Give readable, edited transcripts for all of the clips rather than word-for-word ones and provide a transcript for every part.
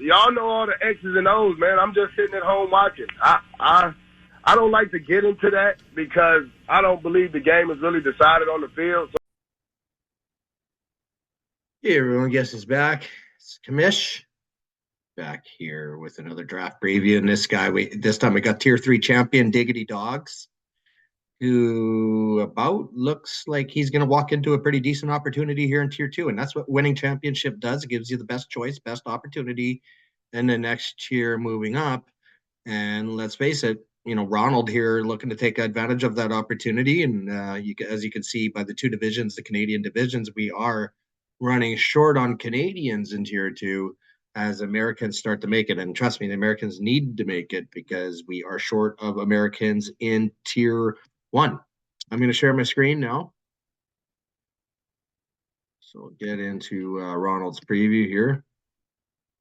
y'all know all the X's and O's, man. I'm just sitting at home watching. I don't like to get into that because I don't believe the game is really decided on the field. So Hey everyone, guess is back. It's Kamish back here with another draft preview. And this time we got tier 3 champion Digity Dawgs, who about looks like he's going to walk into a pretty decent opportunity here in tier 2. And that's what winning championship does. It gives you the best choice, best opportunity in the next tier moving up. And let's face it, Ronald here looking to take advantage of that opportunity. And as you can see by the two divisions, the Canadian divisions, we are running short on Canadians in tier 2 as Americans start to make it. And trust me, the Americans need to make it because we are short of Americans in tier 1. I'm going to share my screen now. So we'll get into Ronald's preview here.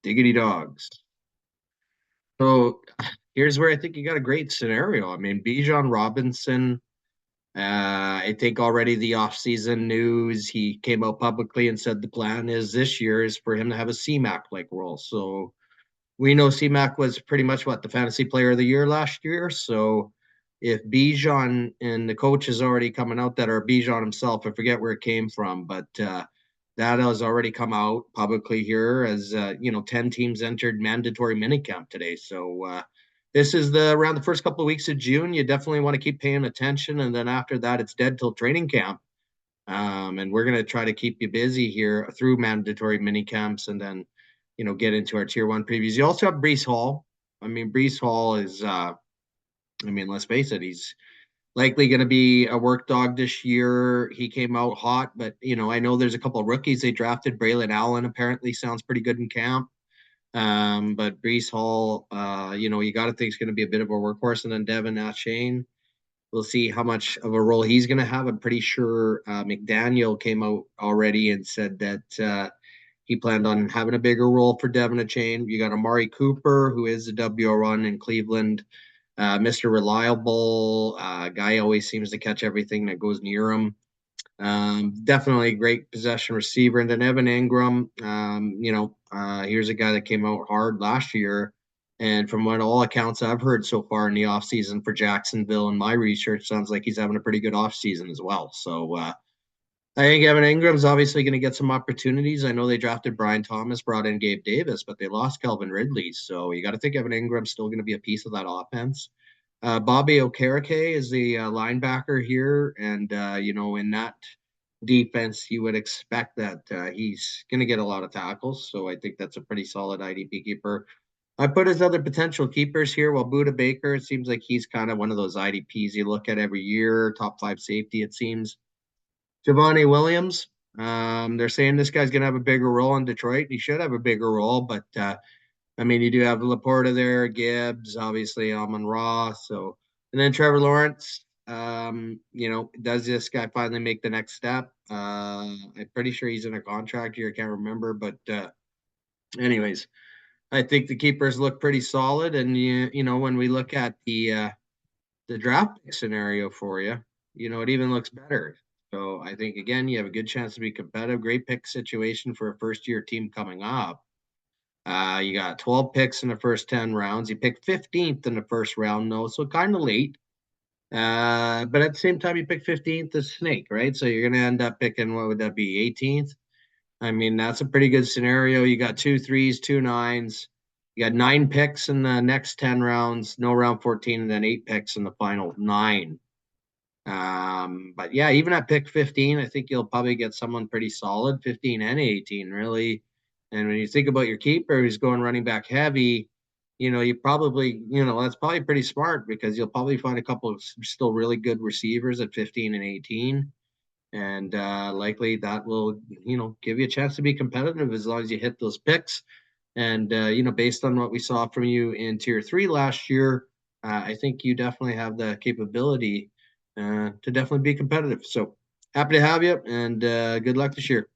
Diggity Dawgs. So here's where I think you got a great scenario. I mean, Bijan Robinson, I think already the offseason news, he came out publicly and said the plan is this year is for him to have a CMAC-like role. So we know CMAC was pretty much the fantasy player of the year last year. So if Bijan and the coach is already coming out that, or Bijan himself, I forget where it came from, but that has already come out publicly here as 10 teams entered mandatory minicamp today. So this is around the first couple of weeks of June. You definitely want to keep paying attention, and then after that, it's dead till training camp. And we're going to try to keep you busy here through mandatory minicamps, and then get into our tier 1 previews. You also have Breece Hall. I mean, Breece Hall is let's face it, he's likely going to be a work dog this year. He came out hot, but I know there's a couple of rookies they drafted. Braylon Allen apparently sounds pretty good in camp. But Breece Hall, you got to think is going to be a bit of a workhorse. And then Devin Achane, we'll see how much of a role he's going to have. I'm pretty sure McDaniel came out already and said that he planned on having a bigger role for Devin Achane. You got Amari Cooper, who is a WR1 in Cleveland. Mr. Reliable, guy always seems to catch everything that goes near him. Definitely a great possession receiver. And then Evan Ingram, here's a guy that came out hard last year. And from what all accounts I've heard so far in the offseason for Jacksonville and my research, sounds like he's having a pretty good offseason as well. So I think Evan Ingram's obviously going to get some opportunities. I know they drafted Brian Thomas, brought in Gabe Davis, but they lost Calvin Ridley. So you got to think Evan Ingram's still going to be a piece of that offense. Bobby Okereke is the linebacker here. And, in that defense, you would expect that he's going to get a lot of tackles. So I think that's a pretty solid IDP keeper. I put his other potential keepers here. Well, Buda Baker, it seems like he's kind of one of those IDPs you look at every year, top 5 safety, it seems. Javonte Williams, they're saying this guy's going to have a bigger role in Detroit. He should have a bigger role, but you do have Laporta there, Gibbs, obviously Amon-Ra. So, and then Trevor Lawrence. Does this guy finally make the next step? I'm pretty sure he's in a contract here. I can't remember, but anyways, I think the keepers look pretty solid. And when we look at the draft scenario for you, it even looks better. So I think, again, you have a good chance to be competitive. Great pick situation for a first-year team coming up. You got 12 picks in the first 10 rounds. You picked 15th in the first round, though, so kind of late. But at the same time, you picked 15th as Snake, right? So you're going to end up picking, what would that be, 18th? I mean, that's a pretty good scenario. You got 2 3s, 2 9s. You got 9 picks in the next 10 rounds, no round 14, and then 8 picks in the final 9. But yeah, even at pick 15, I think you'll probably get someone pretty solid, 15 and 18, really. And when you think about your keeper who's going running back heavy, you probably, that's probably pretty smart because you'll probably find a couple of still really good receivers at 15 and 18. And likely that will, give you a chance to be competitive as long as you hit those picks. And, based on what we saw from you in tier 3 last year, I think you definitely have the capability to definitely be competitive. So happy to have you, and good luck this year.